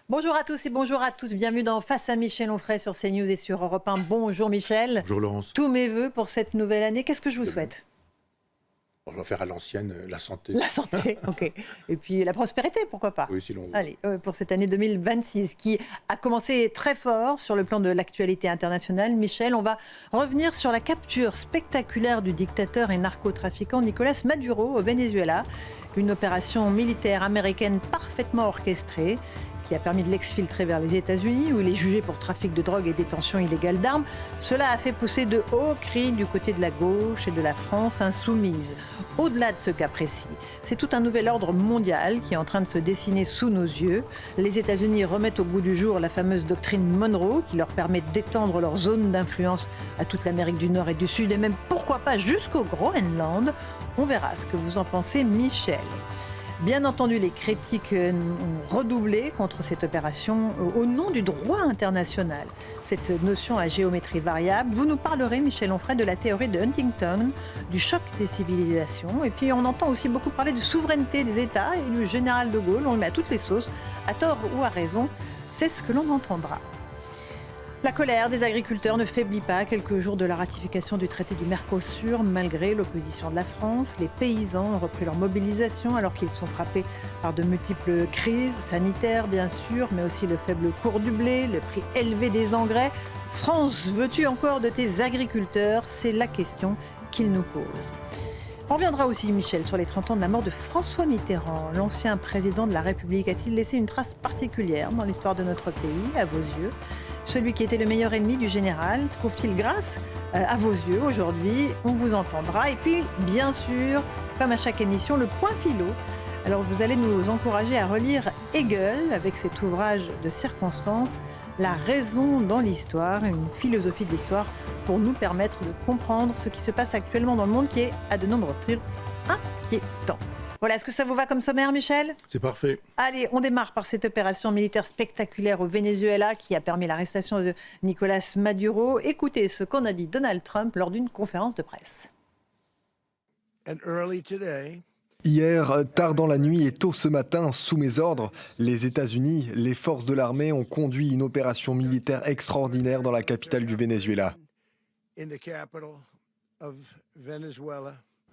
Bonjour à tous et bonjour à toutes. Bienvenue dans Face à Michel Onfray sur CNews et sur Europe 1. Bonjour Michel. Bonjour Laurence. Tous mes vœux pour cette nouvelle année. Qu'est-ce que je vous souhaite ? On va faire à l'ancienne la santé. La santé, ok. Et puis la prospérité, pourquoi pas ? Oui, si l'on veut. Allez, pour cette année 2026 qui a commencé très fort sur le plan de l'actualité internationale. Michel, on va revenir sur la capture spectaculaire du dictateur et narcotrafiquant Nicolas Maduro au Venezuela. Une opération militaire américaine parfaitement orchestrée qui a permis de l'exfiltrer vers les États-Unis, où il est jugé pour trafic de drogue et détention illégale d'armes. Cela a fait pousser de hauts cris du côté de la gauche et de la France insoumise. Au-delà de ce cas précis, c'est tout un nouvel ordre mondial qui est en train de se dessiner sous nos yeux. Les États-Unis remettent au goût du jour la fameuse doctrine Monroe, qui leur permet d'étendre leur zone d'influence à toute l'Amérique du Nord et du Sud, et même pourquoi pas jusqu'au Groenland. On verra ce que vous en pensez, Michel. Bien entendu, les critiques ont redoublé contre cette opération au nom du droit international. Cette notion à géométrie variable. Vous nous parlerez, Michel Onfray, de la théorie de Huntington, du choc des civilisations. Et puis on entend aussi beaucoup parler de souveraineté des États et du général de Gaulle. On le met à toutes les sauces, à tort ou à raison. C'est ce que l'on entendra. La colère des agriculteurs ne faiblit pas à quelques jours de la ratification du traité du Mercosur, malgré l'opposition de la France. Les paysans ont repris leur mobilisation alors qu'ils sont frappés par de multiples crises sanitaires, bien sûr, mais aussi le faible cours du blé, le prix élevé des engrais. France, veux-tu encore de tes agriculteurs ? C'est la question qu'ils nous posent. On reviendra aussi, Michel, sur les 30 ans de la mort de François Mitterrand. L'ancien président de la République a-t-il laissé une trace particulière dans l'histoire de notre pays, à vos yeux ? Celui qui était le meilleur ennemi du général, trouve-t-il grâce à vos yeux aujourd'hui ? On vous entendra. Et puis, bien sûr, comme à chaque émission, le point philo. Alors, vous allez nous encourager à relire Hegel avec cet ouvrage de circonstance, La raison dans l'histoire, une philosophie de l'histoire pour nous permettre de comprendre ce qui se passe actuellement dans le monde qui est à de nombreux tirs inquiétant. Voilà, est-ce que ça vous va comme sommaire, Michel ? C'est parfait. Allez, on démarre par cette opération militaire spectaculaire au Venezuela qui a permis l'arrestation de Nicolas Maduro. Écoutez ce qu'en a dit Donald Trump lors d'une conférence de presse. Hier, tard dans la nuit et tôt ce matin, sous mes ordres, les États-Unis, les forces de l'armée ont conduit une opération militaire extraordinaire dans la capitale du Venezuela.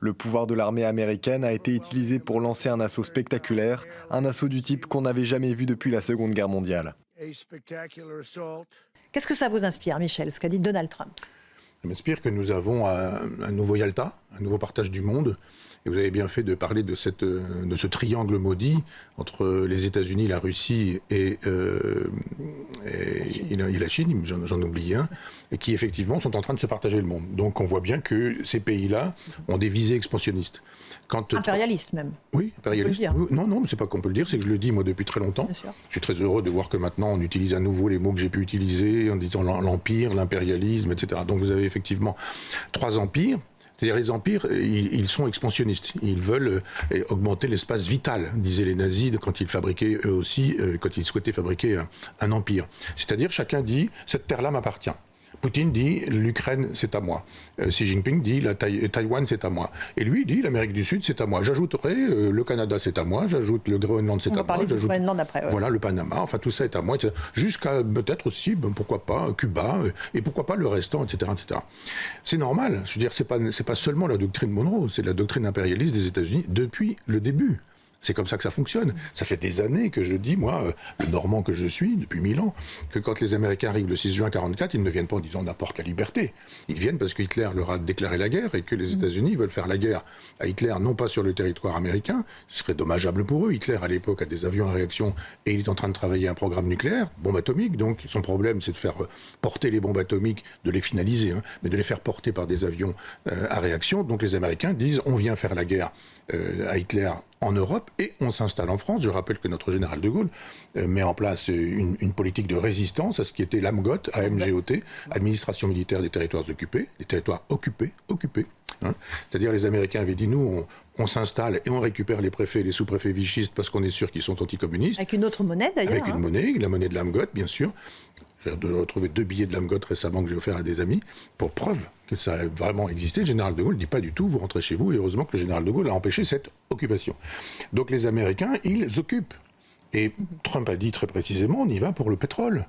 Le pouvoir de l'armée américaine a été utilisé pour lancer un assaut spectaculaire, un assaut du type qu'on n'avait jamais vu depuis la Seconde Guerre mondiale. Qu'est-ce que ça vous inspire, Michel, ce qu'a dit Donald Trump ? Ça m'inspire que nous avons un nouveau Yalta, un nouveau partage du monde. Et vous avez bien fait de parler de ce triangle maudit entre les États-Unis, la Russie et la Chine, j'en oublie un, et qui effectivement sont en train de se partager le monde. Donc on voit bien que ces pays-là ont des visées expansionnistes. Impérialistes même. Oui, impérialistes. Non, mais c'est pas qu'on peut le dire, c'est que je le dis moi depuis très longtemps. Je suis très heureux de voir que maintenant on utilise à nouveau les mots que j'ai pu utiliser en disant l'empire, l'impérialisme, etc. Donc vous avez effectivement 3 empires. C'est-à-dire les empires, ils sont expansionnistes. Ils veulent augmenter l'espace vital, disaient les nazis quand ils fabriquaient eux aussi, quand ils souhaitaient fabriquer un empire. C'est-à-dire chacun dit « cette terre-là m'appartient ». Poutine dit « l'Ukraine, c'est à moi ». Xi Jinping dit « Taïwan, c'est à moi ». Et lui dit « l'Amérique du Sud, c'est à moi ». J'ajouterai « le Canada, c'est à moi ». J'ajoute « le Groenland, c'est à moi ». On va parler du Groenland après. Ouais. Voilà, le Panama, enfin tout ça est à moi. Etc. Jusqu'à peut-être aussi, pourquoi pas, Cuba, et pourquoi pas le restant, etc. etc. C'est normal. Je veux dire, c'est pas seulement la doctrine Monroe, c'est la doctrine impérialiste des États-Unis depuis le début. C'est comme ça que ça fonctionne. Ça fait des années que je dis, moi, le Normand que je suis, depuis 1000 ans, que quand les Américains arrivent le 6 juin 1944, ils ne viennent pas en disant on apporte la liberté. Ils viennent parce que Hitler leur a déclaré la guerre et que les États-Unis veulent faire la guerre à Hitler, non pas sur le territoire américain, ce serait dommageable pour eux. Hitler, à l'époque, a des avions à réaction et il est en train de travailler un programme nucléaire, bombe atomique. Donc son problème, c'est de faire porter les bombes atomiques, de les finaliser, mais de les faire porter par des avions à réaction. Donc les Américains disent on vient faire la guerre à Hitler en Europe et on s'installe en France. Je rappelle que notre général de Gaulle met en place une politique de résistance à ce qui était l'AMGOT, AMGOT, Administration militaire des territoires occupés, des territoires occupés. C'est-à-dire les Américains avaient dit nous on s'installe et on récupère les préfets et les sous-préfets vichistes parce qu'on est sûr qu'ils sont anticommunistes. Avec une autre monnaie d'ailleurs. Avec une monnaie, la monnaie de l'AMGOT bien sûr. J'ai retrouvé 2 billets de l'AMGOT récemment que j'ai offert à des amis pour preuve que ça a vraiment existé. Le général de Gaulle ne dit pas du tout, vous rentrez chez vous, et heureusement que le général de Gaulle a empêché cette occupation. Donc les Américains, ils occupent. Et Trump a dit très précisément, on y va pour le pétrole.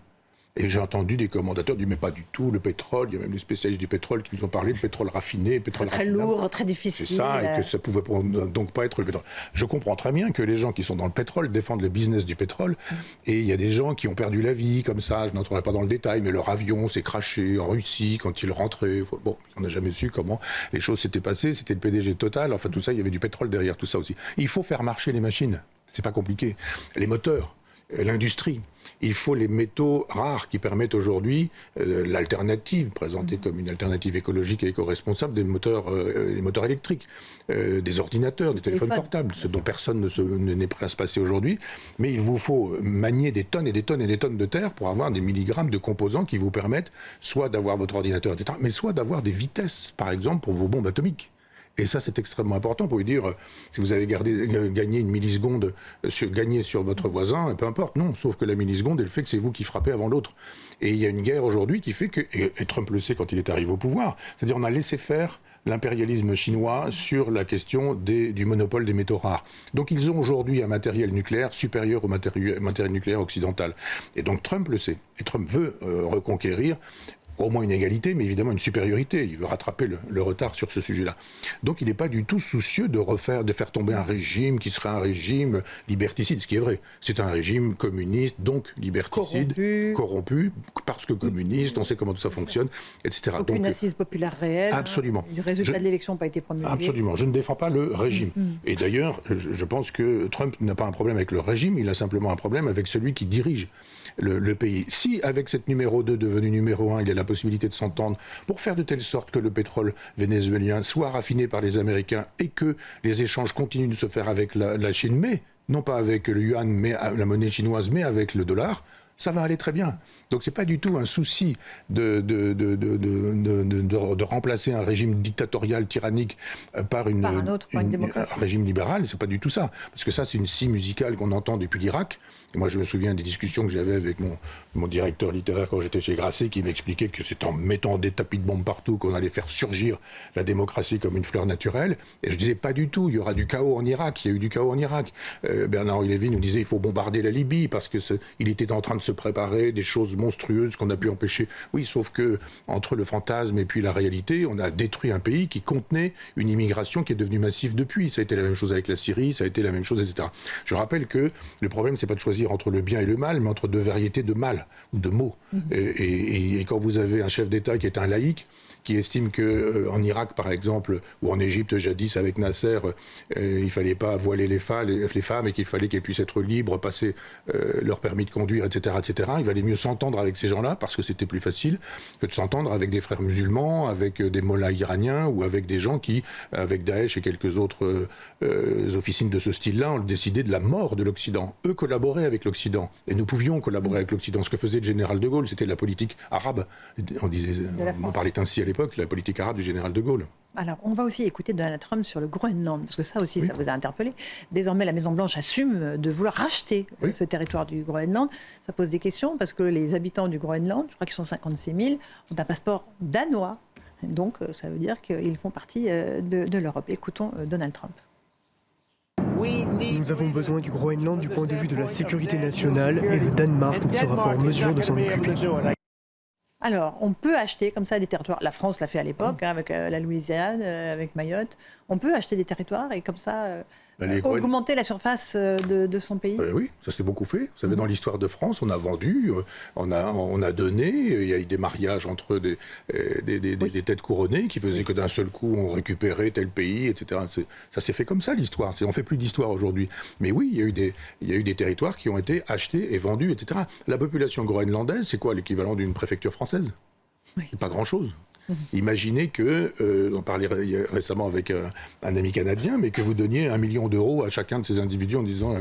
Et j'ai entendu des commentateurs dire, mais pas du tout, le pétrole, il y a même des spécialistes du pétrole qui nous ont parlé de pétrole raffiné, pétrole très lourd, très difficile. C'est ça, et que ça pouvait donc pas être le pétrole. Je comprends très bien que les gens qui sont dans le pétrole défendent le business du pétrole, et il y a des gens qui ont perdu la vie comme ça, je n'entrerai pas dans le détail, mais leur avion s'est crashé en Russie quand ils rentraient. Bon, on n'a jamais su comment les choses s'étaient passées, c'était le PDG de Total, enfin tout ça, il y avait du pétrole derrière tout ça aussi. Il faut faire marcher les machines, c'est pas compliqué. Les moteurs, l'industrie. Il faut les métaux rares qui permettent aujourd'hui l'alternative, présentée comme une alternative écologique et éco-responsable des moteurs électriques, des ordinateurs, des téléphones portables, ce dont personne n'est prêt à se passer aujourd'hui. Mais il vous faut manier des tonnes et des tonnes et des tonnes de terre pour avoir des milligrammes de composants qui vous permettent soit d'avoir votre ordinateur, etc., mais soit d'avoir des vitesses, par exemple, pour vos bombes atomiques. Et ça, c'est extrêmement important pour lui dire, si vous avez gagné une milliseconde, gagné sur votre voisin, peu importe, non, sauf que la milliseconde, elle fait que c'est vous qui frappez avant l'autre. Et il y a une guerre aujourd'hui qui fait que, et Trump le sait quand il est arrivé au pouvoir, c'est-à-dire on a laissé faire l'impérialisme chinois sur la question du monopole des métaux rares. Donc ils ont aujourd'hui un matériel nucléaire supérieur au matériel nucléaire occidental. Et donc Trump le sait. Et Trump veut reconquérir au moins une égalité, mais évidemment une supériorité. Il veut rattraper le retard sur ce sujet-là. Donc il n'est pas du tout soucieux de faire tomber un régime qui serait un régime liberticide, ce qui est vrai. C'est un régime communiste, donc liberticide, corrompu parce que communiste, on sait comment tout ça fonctionne, etc. Aucune assise populaire réelle. Absolument. Le résultat de l'élection n'a pas été promulgué. Absolument. Je ne défends pas le régime. Et d'ailleurs, je pense que Trump n'a pas un problème avec le régime, il a simplement un problème avec celui qui dirige le pays. Si, avec cette numéro 2 devenue numéro 1, il y a la possibilité de s'entendre pour faire de telle sorte que le pétrole vénézuélien soit raffiné par les Américains et que les échanges continuent de se faire avec la Chine, mais non pas avec le yuan, mais la monnaie chinoise, mais avec le dollar, ça va aller très bien. Donc c'est pas du tout un souci de remplacer un régime dictatorial, tyrannique par une démocratie. Un régime libéral, c'est pas du tout ça. Parce que ça, c'est une scie musicale qu'on entend depuis l'Irak. Et moi, je me souviens des discussions que j'avais avec mon directeur littéraire quand j'étais chez Grasset, qui m'expliquait que c'est en mettant des tapis de bombes partout qu'on allait faire surgir la démocratie comme une fleur naturelle. Et je disais pas du tout, il y aura du chaos en Irak. Il y a eu du chaos en Irak. Bernard-Henri Lévy nous disait il faut bombarder la Libye parce que il était en train de se préparer des choses monstrueuses qu'on a pu empêcher. Oui, sauf que entre le fantasme et puis la réalité, on a détruit un pays qui contenait une immigration qui est devenue massive depuis. Ça a été la même chose avec la Syrie, ça a été la même chose, etc. Je rappelle que le problème, c'est pas de choisir entre le bien et le mal, mais entre deux variétés de mal ou de mots. Et quand vous avez un chef d'État qui est un laïc, qui estime qu'en Irak, par exemple, ou en Égypte jadis avec Nasser, il ne fallait pas voiler les femmes et qu'il fallait qu'elles puissent être libres, passer leur permis de conduire, etc., etc. Il valait mieux s'entendre avec ces gens-là, parce que c'était plus facile que de s'entendre avec des frères musulmans, avec des mollahs iraniens, ou avec des gens qui, avec Daesh et quelques autres officines de ce style-là, ont décidé de la mort de l'Occident. Eux collaboraient avec l'Occident, et nous pouvions collaborer avec l'Occident. Ce que faisait le général de Gaulle, c'était la politique arabe. On parlait ainsi à l'époque, la politique arabe du général de Gaulle. Alors, on va aussi écouter Donald Trump sur le Groenland, parce que ça aussi, ça vous a interpellé. Désormais, la Maison-Blanche assume de vouloir racheter ce territoire du Groenland. Ça pose des questions, parce que les habitants du Groenland, je crois qu'ils sont 56 000, ont un passeport danois. Donc, ça veut dire qu'ils font partie de l'Europe. Écoutons Donald Trump. Nous avons besoin du Groenland du point de vue de la sécurité nationale, et le Danemark ne sera pas en mesure de s'en occuper. Alors, on peut acheter comme ça des territoires. La France l'a fait à l'époque, avec la Louisiane, avec Mayotte. On peut acheter des territoires et comme ça augmenter la surface de son pays. Oui, ça s'est beaucoup fait. Vous savez, dans l'histoire de France, on a vendu, on a donné. Il y a eu des mariages entre des têtes couronnées qui faisaient que d'un seul coup, on récupérait tel pays, etc. Ça s'est fait comme ça, l'histoire. On ne fait plus d'histoire aujourd'hui. Mais oui, il y a eu des territoires qui ont été achetés et vendus, etc. La population groenlandaise, c'est quoi l'équivalent d'une préfecture française ? C'est pas grand-chose. Imaginez que, on parlait récemment avec un ami canadien, mais que vous donniez 1 million d'euros à chacun de ces individus en disant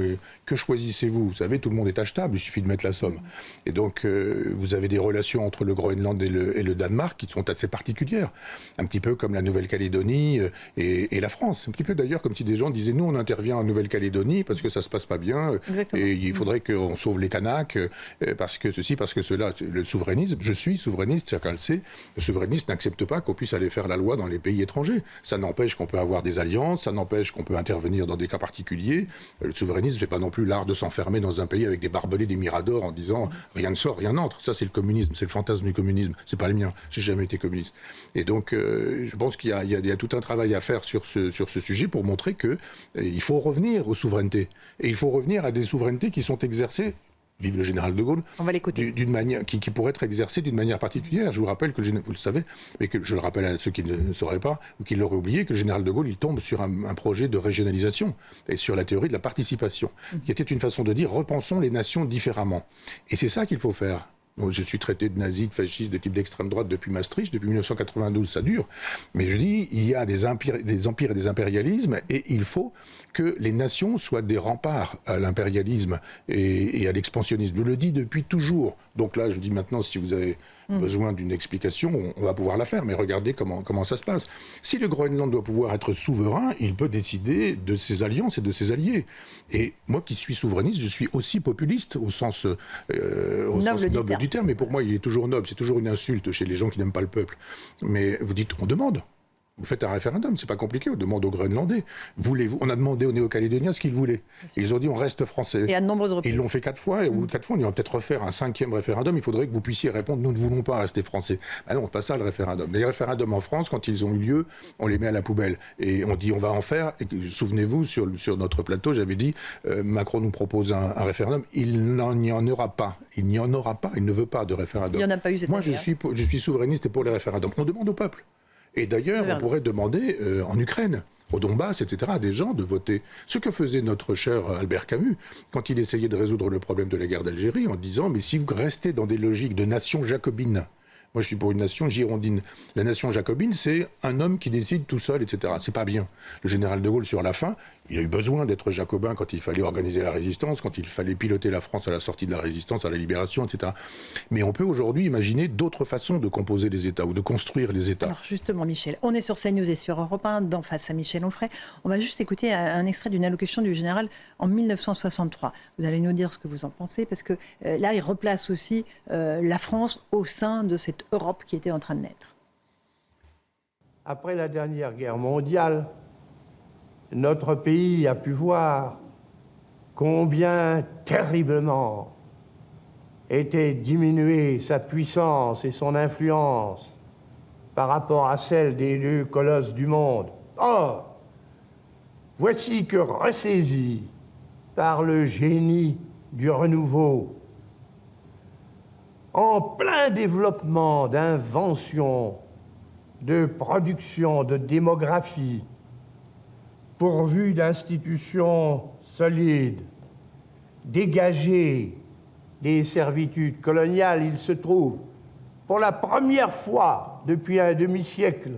que choisissez-vous ? Vous savez, tout le monde est achetable, il suffit de mettre la somme. Et donc, vous avez des relations entre le Groenland et le Danemark qui sont assez particulières. Un petit peu comme la Nouvelle-Calédonie et la France. Un petit peu d'ailleurs comme si des gens disaient, nous on intervient en Nouvelle-Calédonie parce que ça se passe pas bien. Exactement. Et il faudrait qu'on sauve les Kanaks parce que ceci, parce que cela. Le souverainisme, je suis souverainiste, chacun le sait, le souverainisme n'accepte pas qu'on puisse aller faire la loi dans les pays étrangers. Ça n'empêche qu'on peut avoir des alliances, ça n'empêche qu'on peut intervenir dans des cas particuliers. Le souverainisme ne fait pas non plus l'art de s'enfermer dans un pays avec des barbelés, des miradors en disant rien ne sort, rien n'entre. Ça, c'est le communisme, c'est le fantasme du communisme. C'est pas le mien. J'ai jamais été communiste. Et donc, je pense qu'il y a tout un travail à faire sur ce sujet pour montrer qu'il faut revenir aux souverainetés. Et il faut revenir à des souverainetés qui sont exercées, vive le général de Gaulle, on va l'écouter, d'une manière qui pourrait être exercée d'une manière particulière. Je vous rappelle que vous le savez, mais que je le rappelle à ceux qui ne sauraient pas ou qui l'auraient oublié, que le général de Gaulle il tombe sur un projet de régionalisation et sur la théorie de la participation, qui était une façon de dire repensons les nations différemment. Et c'est ça qu'il faut faire. Bon, je suis traité de nazi, de fasciste, de type d'extrême droite depuis Maastricht, depuis 1992, ça dure. Mais je dis, il y a des empires et des impérialismes, et il faut que les nations soient des remparts à l'impérialisme et à l'expansionnisme. Je le dis depuis toujours. Donc là, je dis maintenant, si vous avez besoin d'une explication, on va pouvoir la faire. Mais regardez comment ça se passe. Si le Groenland doit pouvoir être souverain, il peut décider de ses alliances et de ses alliés. Et moi qui suis souverainiste, je suis aussi populiste au sens noble du terme. Mais pour moi, il est toujours noble. C'est toujours une insulte chez les gens qui n'aiment pas le peuple. Mais vous dites, on demande. Vous faites un référendum, c'est pas compliqué, on demande aux Groenlandais. Voulez-vous ? On a demandé aux Néo-Calédoniens ce qu'ils voulaient. Ils ont dit on reste français. Et à de nombreuses reprises. Ils l'ont fait 4 fois, et au bout de 4 fois, on va peut-être refaire un 5e référendum. Il faudrait que vous puissiez répondre nous ne voulons pas rester français. Ah non, pas ça le référendum. Mais les référendums en France, quand ils ont eu lieu, on les met à la poubelle. Et on dit on va en faire. Et souvenez-vous, sur notre plateau, j'avais dit Macron nous propose un référendum. Il n'y en aura pas. Il n'y en aura pas. Il ne veut pas de référendum. Il n'y en a pas eu cette Moi, année, je suis souverainiste et pour les référendums. On demande au peuple. Et d'ailleurs, on pourrait demander en Ukraine, au Donbass, etc., à des gens de voter. Ce que faisait notre cher Albert Camus, quand il essayait de résoudre le problème de la guerre d'Algérie, en disant « Mais si vous restez dans des logiques de nation jacobine », moi, je suis pour une nation girondine. La nation jacobine, c'est un homme qui décide tout seul, etc. C'est pas bien. Le général de Gaulle, sur la fin, il a eu besoin d'être jacobin quand il fallait organiser la résistance, quand il fallait piloter la France à la sortie de la résistance, à la libération, etc. Mais on peut aujourd'hui imaginer d'autres façons de composer les États ou de construire les États. Alors justement, Michel, on est sur CNews et sur Europe 1, d'en face à Michel Onfray. On va juste écouter un extrait d'une allocution du général en 1963. Vous allez nous dire ce que vous en pensez, parce que là, il replace aussi la France au sein de cette Europe qui était en train de naître. Après la dernière guerre mondiale, notre pays a pu voir combien terriblement était diminuée sa puissance et son influence par rapport à celle des 2 colosses du monde. Or, voici que ressaisis par le génie du renouveau, en plein développement d'invention, de production, de démographie, pourvu d'institutions solides, dégagées des servitudes coloniales, il se trouve, pour la première fois depuis un demi-siècle,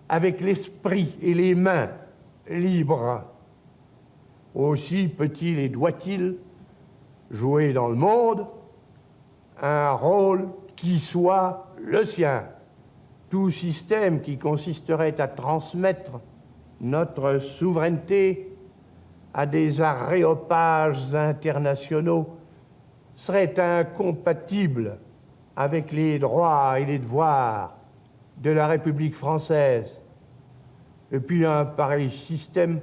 avec l'esprit et les mains libres. Aussi peut-il et doit-il jouer dans le monde un rôle qui soit le sien. Tout système qui consisterait à transmettre notre souveraineté à des aréopages internationaux serait incompatible avec les droits et les devoirs de la République française. Et puis un pareil système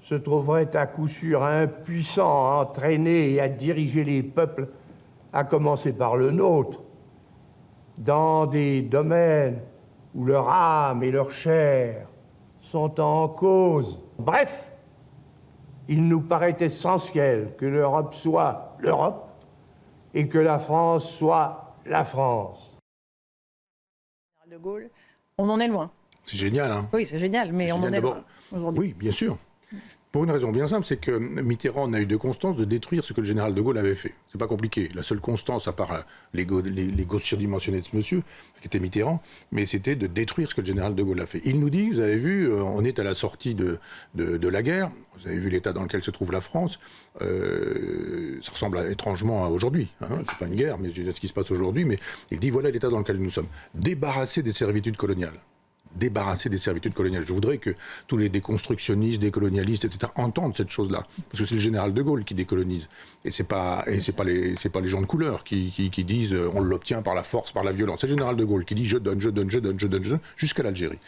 se trouverait à coup sûr impuissant à entraîner et à diriger les peuples, à commencer par le nôtre, dans des domaines où leur âme et leur chair sont en cause. Bref, il nous paraît essentiel que l'Europe soit l'Europe et que la France soit la France. De Gaulle, on en est loin. C'est génial, hein ? Oui, c'est génial, mais on en est loin aujourd'hui. Oui, bien sûr. Pour une raison bien simple, c'est que Mitterrand n'a eu de constance de détruire ce que le général de Gaulle avait fait. C'est pas compliqué. La seule constance, à part l'ego surdimensionné de ce monsieur, qui était Mitterrand, mais c'était de détruire ce que le général de Gaulle a fait. Il nous dit, vous avez vu, on est à la sortie de la guerre, vous avez vu l'état dans lequel se trouve la France, ça ressemble étrangement à aujourd'hui, hein, c'est pas une guerre, mais je veux dire ce qui se passe aujourd'hui, mais il dit, voilà l'état dans lequel nous sommes. Débarrassés des servitudes coloniales. débarrasser des servitudes coloniales. Je voudrais que tous les déconstructionnistes, décolonialistes, etc. entendent cette chose-là. Parce que c'est le général de Gaulle qui décolonise. Et c'est pas les gens de couleur qui disent on l'obtient par la force, par la violence. C'est le général de Gaulle qui dit je donne, jusqu'à l'Algérie.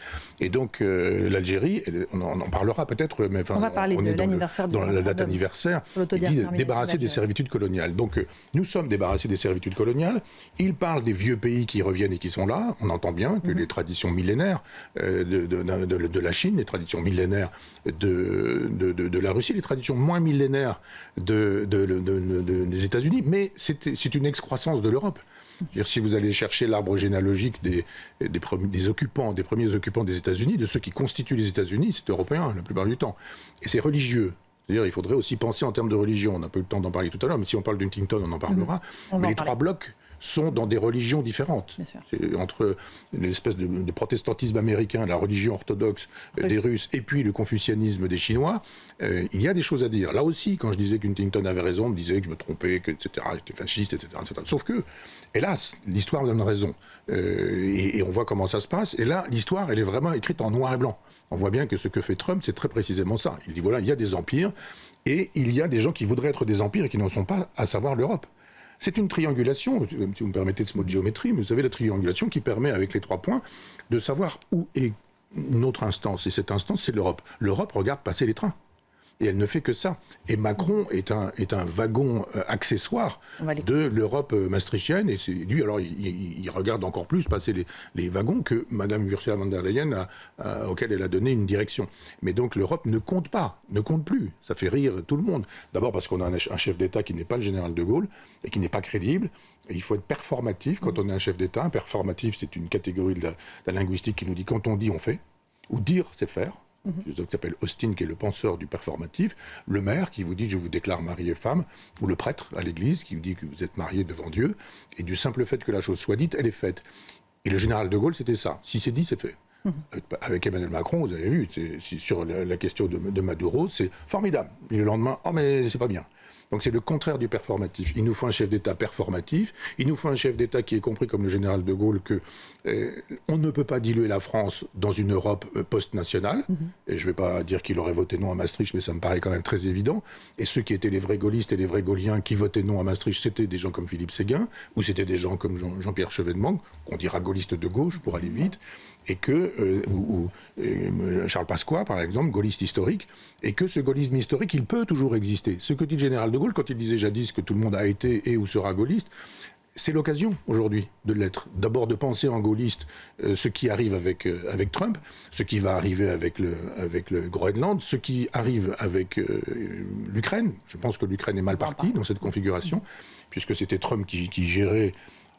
Et donc l'Algérie, on en parlera peut-être, mais enfin, on va parler de l'anniversaire dans la date anniversaire, il dit débarrasser des servitudes coloniales. Donc nous sommes débarrassés des servitudes coloniales. Il parle des vieux pays qui reviennent et qui sont là. On entend bien que les traditions millénaires de la Chine, les traditions millénaires de la Russie, les traditions moins millénaires des États-Unis, mais c'est une excroissance de l'Europe. C'est-à-dire, si vous allez chercher l'arbre généalogique des premiers occupants des États-Unis, de ceux qui constituent les États-Unis, c'est européen la plupart du temps. Et c'est religieux. C'est-à-dire, il faudrait aussi penser en termes de religion. On n'a pas eu le temps d'en parler tout à l'heure, mais si on parle d'Huntington, on en parlera. Mais les trois blocs sont dans des religions différentes. C'est entre l'espèce de protestantisme américain, la religion orthodoxe des Russes, et puis le confucianisme des Chinois, il y a des choses à dire. Là aussi, quand je disais qu'Huntington avait raison, on me disait que je me trompais, que, etc., j'étais fasciste, etc., etc. Sauf que, hélas, l'histoire me donne raison. Et on voit comment ça se passe. Et là, l'histoire, elle est vraiment écrite en noir et blanc. On voit bien que ce que fait Trump, c'est très précisément ça. Il dit, voilà, il y a des empires, et il y a des gens qui voudraient être des empires et qui n'en sont pas, à savoir l'Europe. C'est une triangulation, si vous me permettez ce mot de géométrie, mais vous savez, la triangulation qui permet, avec les 3 points, de savoir où est une autre instance. Et cette instance, c'est l'Europe. L'Europe regarde passer les trains. Et elle ne fait que ça. Et Macron est un wagon accessoire de l'Europe maastrichtienne. Et c'est lui, alors, il regarde encore plus passer les wagons que Mme Ursula von der Leyen auquel elle a donné une direction. Mais donc l'Europe ne compte pas, ne compte plus. Ça fait rire tout le monde. D'abord parce qu'on a un chef d'État qui n'est pas le général de Gaulle et qui n'est pas crédible. Et il faut être performatif quand on est un chef d'État. Performatif, c'est une catégorie de la linguistique qui nous dit quand on dit, on fait. Ou dire, c'est faire. Ce qui s'appelle Austin, qui est le penseur du performatif, le maire qui vous dit je vous déclare mari et femme, ou le prêtre à l'église qui vous dit que vous êtes marié devant Dieu, et du simple fait que la chose soit dite, elle est faite. Et le général de Gaulle, c'était ça. Si c'est dit, c'est fait. Avec Emmanuel Macron, vous avez vu, sur la question de Maduro, c'est formidable. Et le lendemain, oh mais c'est pas bien. Donc c'est le contraire du performatif. Il nous faut un chef d'État performatif, il nous faut un chef d'État qui ait compris, comme le général de Gaulle, qu'on ne peut pas diluer la France dans une Europe post-nationale. Et je ne vais pas dire qu'il aurait voté non à Maastricht, mais ça me paraît quand même très évident. Et ceux qui étaient les vrais gaullistes et les vrais gauliens qui votaient non à Maastricht, c'était des gens comme Philippe Séguin, ou c'était des gens comme Jean-Pierre Chevènement, qu'on dira gaullistes de gauche pour aller vite, et ou Charles Pasqua, par exemple, gaulliste historique, et que ce gaullisme historique, il peut toujours exister. Ce que dit le général de Gaulle, quand il disait jadis que tout le monde a été et ou sera gaulliste, c'est l'occasion aujourd'hui de l'être. D'abord de penser en gaulliste ce qui arrive avec Trump, ce qui va arriver avec le Groenland, ce qui arrive avec l'Ukraine. Je pense que l'Ukraine est mal partie dans cette configuration, puisque c'était Trump qui gérait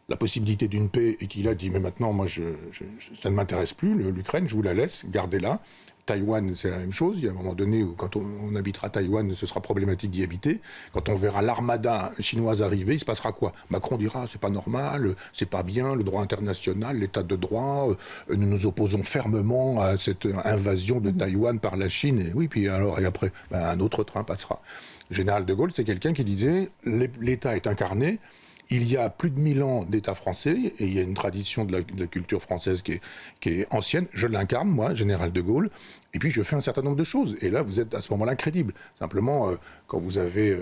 la possibilité d'une paix et qu'il a dit mais maintenant moi ça ne m'intéresse plus, l'Ukraine, je vous la laisse, gardez-la. Taïwan, c'est la même chose. Il y a un moment donné où, quand on habitera Taïwan, ce sera problématique d'y habiter. Quand on verra l'armada chinoise arriver, il se passera quoi? Macron dira c'est pas normal, c'est pas bien, le droit international, l'état de droit, nous nous opposons fermement à cette invasion de Taïwan par la Chine. Et oui, puis alors, et après, un autre train passera. Le général de Gaulle, c'est quelqu'un qui disait l'État est incarné. Il y a plus de 1000 ans d'État français, et il y a une tradition de la culture française qui est ancienne. Je l'incarne, moi, général de Gaulle, et puis je fais un certain nombre de choses. Et là, vous êtes à ce moment-là crédible. Simplement, quand vous avez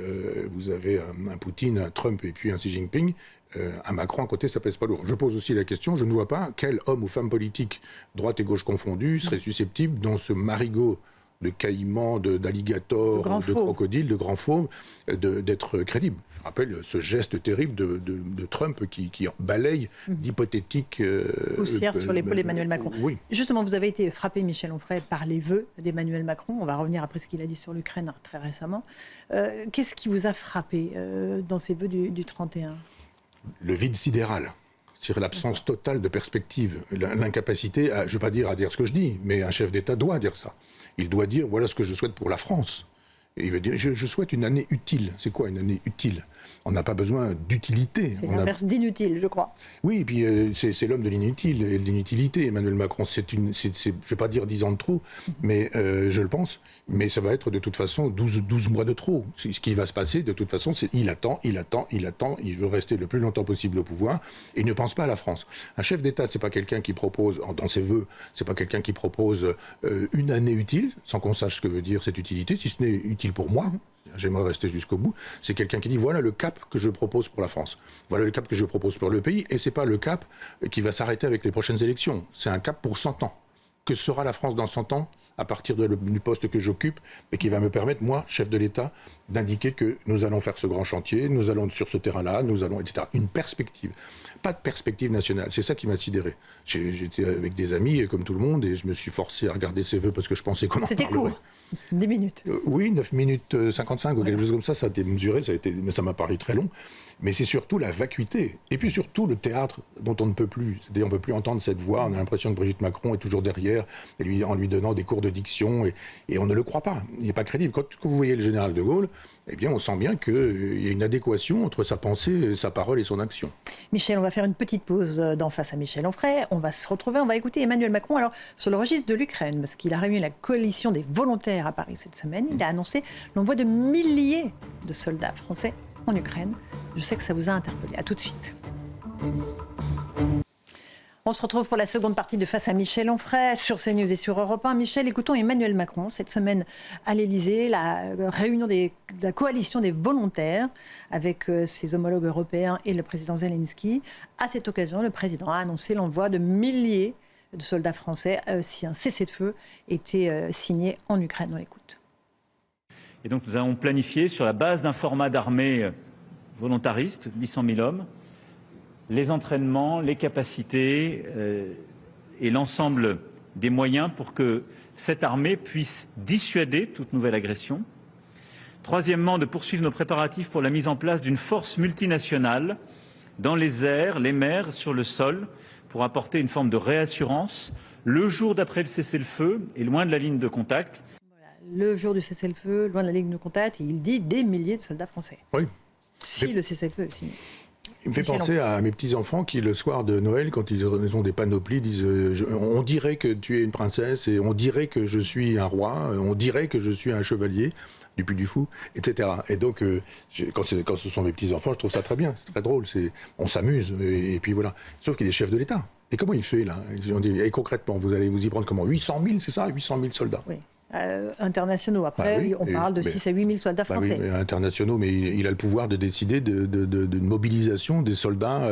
un Poutine, un Trump et puis un Xi Jinping, un Macron à côté, ça pèse pas lourd. Je pose aussi la question, je ne vois pas quel homme ou femme politique, droite et gauche confondus, serait susceptible, dans ce marigot de caïmans, d'alligators, de crocodiles, de grands fauves, d'être crédible. Je rappelle ce geste terrible de Trump qui balaye d'hypothétiques poussières sur l'épaule d'Emmanuel Macron. Oui. Justement, vous avez été frappé, Michel Onfray, par les vœux d'Emmanuel Macron. On va revenir après ce qu'il a dit sur l'Ukraine très récemment. Qu'est-ce qui vous a frappé dans ces vœux du 31 ? Le vide sidéral. C'est l'absence totale de perspective, l'incapacité, je ne vais pas dire à dire ce que je dis, mais un chef d'État doit dire ça. Il doit dire, voilà ce que je souhaite pour la France. Et il veut dire, je souhaite une année utile. C'est quoi une année utile ? On n'a pas besoin d'utilité. C'est l'inverse d'inutile, je crois. Oui, et puis c'est l'homme de l'inutile et de l'inutilité. Emmanuel Macron, je ne vais pas dire 10 ans de trop, mais je le pense. Mais ça va être de toute façon 12 mois de trop. Ce qui va se passer, de toute façon, c'est il attend, il veut rester le plus longtemps possible au pouvoir et il ne pense pas à la France. Un chef d'État, c'est pas quelqu'un qui propose, dans ses vœux, c'est pas quelqu'un qui propose une année utile, sans qu'on sache ce que veut dire cette utilité, si ce n'est utile pour moi. J'aimerais rester jusqu'au bout. C'est quelqu'un qui dit voilà le cap que je propose pour la France. Voilà le cap que je propose pour le pays. Et c'est pas le cap qui va s'arrêter avec les prochaines élections. C'est un cap pour 100 ans. Que sera la France dans 100 ans à partir du poste que j'occupe et qui va me permettre, moi, chef de l'État, d'indiquer que nous allons faire ce grand chantier, nous allons sur ce terrain-là, nous allons, etc. Une perspective. Pas de perspective nationale. C'est ça qui m'a sidéré. J'étais avec des amis, comme tout le monde, et je me suis forcé à regarder ses vœux parce que je pensais qu'on en parlerait. C'était court. 10 minutes. Oui, 9 minutes 55 ou quelque chose comme ça, ça a été mesuré, ça m'a paru très long. Mais c'est surtout la vacuité. Et puis surtout le théâtre dont on ne peut plus. C'est-à-dire on ne peut plus entendre cette voix. On a l'impression que Brigitte Macron est toujours derrière, en lui donnant des cours de diction. Et on ne le croit pas. Il n'est pas crédible. Quand vous voyez le général de Gaulle, eh bien, on sent bien qu'il y a une adéquation entre sa pensée, sa parole et son action. Michel, on va faire une petite pause d'en face à Michel Onfray. On va se retrouver, on va écouter Emmanuel Macron alors, sur le registre de l'Ukraine, parce qu'il a réuni la coalition des volontaires à Paris cette semaine. Il a annoncé l'envoi de milliers de soldats français en Ukraine. Je sais que ça vous a interpellé. À tout de suite. On se retrouve pour la seconde partie de Face à Michel Onfray sur CNews et sur Europe 1. Michel, écoutons Emmanuel Macron cette semaine à l'Élysée, la réunion de la coalition des volontaires avec ses homologues européens et le président Zelensky. À cette occasion, le président a annoncé l'envoi de milliers de soldats français si un cessez-le-feu était signé en Ukraine. On l'écoute. Et donc nous avons planifié sur la base d'un format d'armée volontariste, 800 000 hommes, les entraînements, les capacités et l'ensemble des moyens pour que cette armée puisse dissuader toute nouvelle agression. Troisièmement, de poursuivre nos préparatifs pour la mise en place d'une force multinationale dans les airs, les mers, sur le sol, pour apporter une forme de réassurance le jour d'après le cessez-le-feu et loin de la ligne de contact. Le jour du cessez-le-feu, loin de la ligne de contact, et il dit des milliers de soldats français. Oui. Si le cessez-le-feu est signé. Il me fait penser à mes petits-enfants qui, le soir de Noël, quand ils ont des panoplies, disent on dirait que tu es une princesse, et on dirait que je suis un roi, on dirait que je suis un chevalier du Puy du Fou, etc. Et donc, quand ce sont mes petits-enfants, je trouve ça très bien, c'est très drôle, on s'amuse, et puis voilà. Sauf qu'il est chef de l'État. Et comment il fait, là ? On dit, et concrètement, vous allez vous y prendre comment ? 800 000, c'est ça ? 800 000 soldats. Oui. Internationaux. Après, on parle de 6 à 8 000 soldats français. Oui, internationaux, mais il a le pouvoir de décider d'une mobilisation des soldats,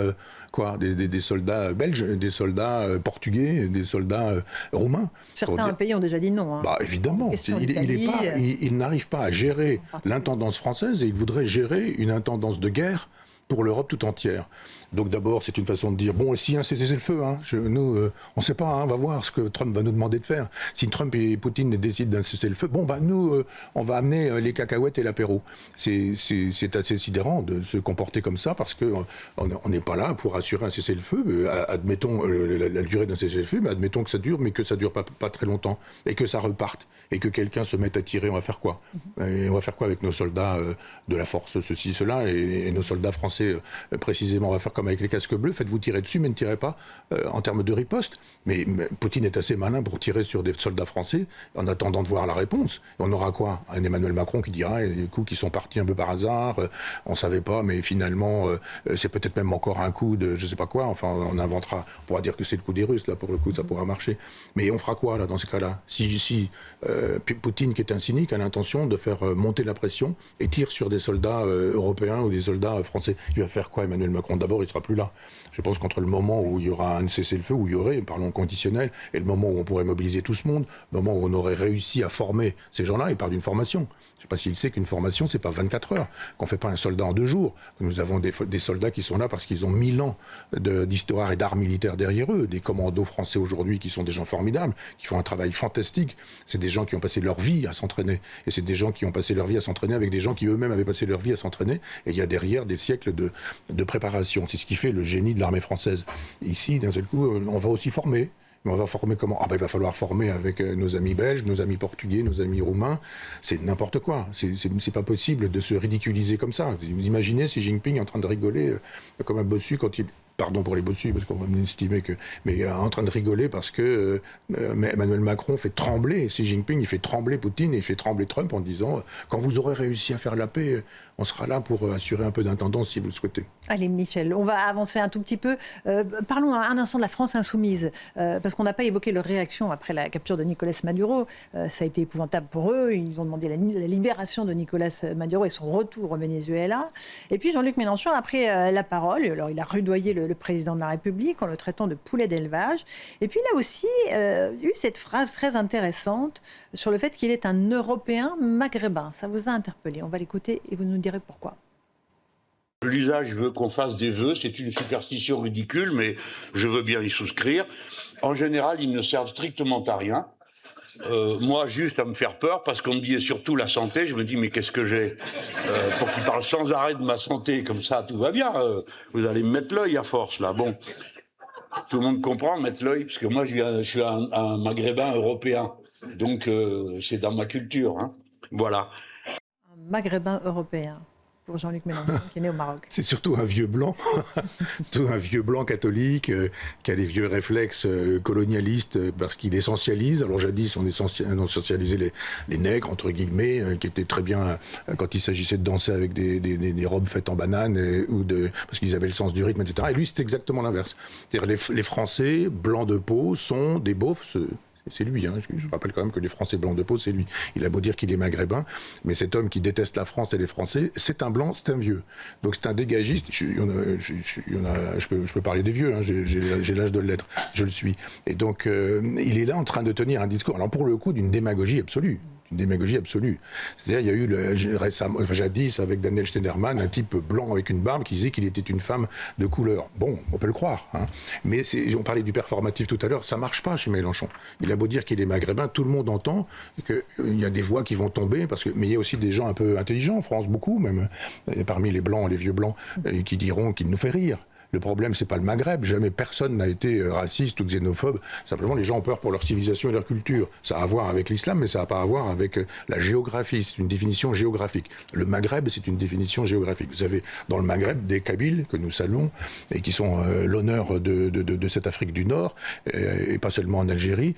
des soldats belges, des soldats portugais, des soldats roumains. Certains pays ont déjà dit non. Hein. Évidemment. Il n'arrive pas à gérer l'intendance française et il voudrait gérer une intendance de guerre pour l'Europe tout entière. Donc d'abord, c'est une façon de dire, bon, si un cessez-le-feu, nous, on ne sait pas, on va voir ce que Trump va nous demander de faire. Si Trump et Poutine décident d'un cessez-le-feu, nous, on va amener les cacahuètes et l'apéro. C'est assez sidérant de se comporter comme ça, parce qu'on n'est pas là pour assurer un cessez-le-feu. Admettons la durée d'un cessez-le-feu, mais admettons que ça dure, mais que ça ne dure pas très longtemps, et que ça reparte, et que quelqu'un se mette à tirer, on va faire quoi ? Et on va faire quoi avec nos soldats de la force, ceci, cela, et nos soldats français précisément, on va faire comme avec les casques bleus, faites-vous tirer dessus, mais ne tirez pas en termes de riposte. Mais Poutine est assez malin pour tirer sur des soldats français en attendant de voir la réponse. Et on aura quoi ? Un Emmanuel Macron qui dira, du coup, qui sont partis un peu par hasard, on ne savait pas, mais finalement, c'est peut-être même encore un coup de je ne sais pas quoi, enfin, on inventera, on pourra dire que c'est le coup des Russes, là, pour le coup, ça pourra marcher. Mais on fera quoi, là, dans ces cas-là ? Si Poutine, qui est un cynique, a l'intention de faire monter la pression et tire sur des soldats européens ou des soldats français, il va faire quoi, Emmanuel Macron ? D'abord, il ne sera plus là. Je pense qu'entre le moment où il y aura un cessez-le-feu, où il y aurait, parlons conditionnel, et le moment où on pourrait mobiliser tout ce monde, le moment où on aurait réussi à former ces gens-là, il parle d'une formation. Je ne sais pas s'il sait qu'une formation, c'est pas 24 heures, qu'on ne fait pas un soldat en 2 jours, que nous avons des soldats qui sont là parce qu'ils ont 1000 ans d'histoire et d'art militaire derrière eux, des commandos français aujourd'hui qui sont des gens formidables, qui font un travail fantastique. C'est des gens qui ont passé leur vie à s'entraîner, et c'est des gens qui ont passé leur vie à s'entraîner avec des gens qui eux-mêmes avaient passé leur vie à s'entraîner, et il y a derrière des siècles de préparation. C'est ce qui fait le génie de l'armée française. Ici, d'un seul coup, on va aussi former. Mais on va former comment ? Il va falloir former avec nos amis belges, nos amis portugais, nos amis roumains. C'est n'importe quoi. C'est pas possible de se ridiculiser comme ça. Vous imaginez Xi Jinping en train de rigoler comme un bossu quand il... Pardon pour les bossus, parce qu'on va m'estimer que... Mais en train de rigoler parce que Emmanuel Macron fait trembler Xi Jinping, il fait trembler Poutine et il fait trembler Trump en disant quand vous aurez réussi à faire la paix, on sera là pour assurer un peu d'intendance si vous le souhaitez. Allez Michel, on va avancer un tout petit peu. Parlons un instant de la France insoumise, parce qu'on n'a pas évoqué leur réaction après la capture de Nicolás Maduro. Ça a été épouvantable pour eux. Ils ont demandé la libération de Nicolás Maduro et son retour au Venezuela. Et puis Jean-Luc Mélenchon a pris la parole. Alors, il a rudoyé le président de la République en le traitant de poulet d'élevage. Et puis il a aussi eu cette phrase très intéressante sur le fait qu'il est un Européen maghrébin. Ça vous a interpellé. On va l'écouter et vous nous direz pourquoi. L'usage veut qu'on fasse des vœux, c'est une superstition ridicule, mais je veux bien y souscrire. En général, ils ne servent strictement à rien. Moi, juste à me faire peur, parce qu'on me dit, et surtout la santé, je me dis, mais qu'est-ce que j'ai pour qu'ils parlent sans arrêt de ma santé, comme ça, tout va bien. Vous allez me mettre l'œil à force, là. Bon, tout le monde comprend, mettre l'œil, parce que moi, je suis un maghrébin européen. Donc, c'est dans ma culture, hein. Voilà. Un maghrébin européen. Pour Jean-Luc Mélenchon, qui est né au Maroc. C'est surtout un vieux blanc, surtout un vieux blanc catholique qui a les vieux réflexes colonialistes parce qu'il essentialise. Alors jadis, on essentialisait les nègres, entre guillemets, qui étaient très bien quand il s'agissait de danser avec des robes faites en banane parce qu'ils avaient le sens du rythme, etc. Et lui, c'est exactement l'inverse. C'est-à-dire les Français, blancs de peau, sont des beaufs. C'est lui, hein. Je rappelle quand même que les Français blancs de peau, c'est lui. Il a beau dire qu'il est maghrébin, mais cet homme qui déteste la France et les Français, c'est un blanc, c'est un vieux. Donc c'est un dégagiste. Je peux parler des vieux, hein. J'ai l'âge de l'être, je le suis. Et donc il est là en train de tenir un discours, alors pour le coup, d'une démagogie absolue. Une démagogie absolue. C'est-à-dire, il y a eu jadis, avec Daniel Schneiderman, un type blanc avec une barbe qui disait qu'il était une femme de couleur. Bon, on peut le croire, hein. Mais on parlait du performatif tout à l'heure, ça marche pas chez Mélenchon. Il a beau dire qu'il est maghrébin, tout le monde entend qu'il y a des voix qui vont tomber, mais il y a aussi des gens un peu intelligents en France, beaucoup même, parmi les blancs, les vieux blancs, qui diront qu'il nous fait rire. Le problème, c'est pas le Maghreb. Jamais personne n'a été raciste ou xénophobe. Simplement, les gens ont peur pour leur civilisation et leur culture. Ça a à voir avec l'islam, mais ça n'a pas à voir avec la géographie. C'est une définition géographique. Le Maghreb, c'est une définition géographique. Vous avez dans le Maghreb des Kabyles, que nous saluons, et qui sont l'honneur de cette Afrique du Nord, et pas seulement en Algérie.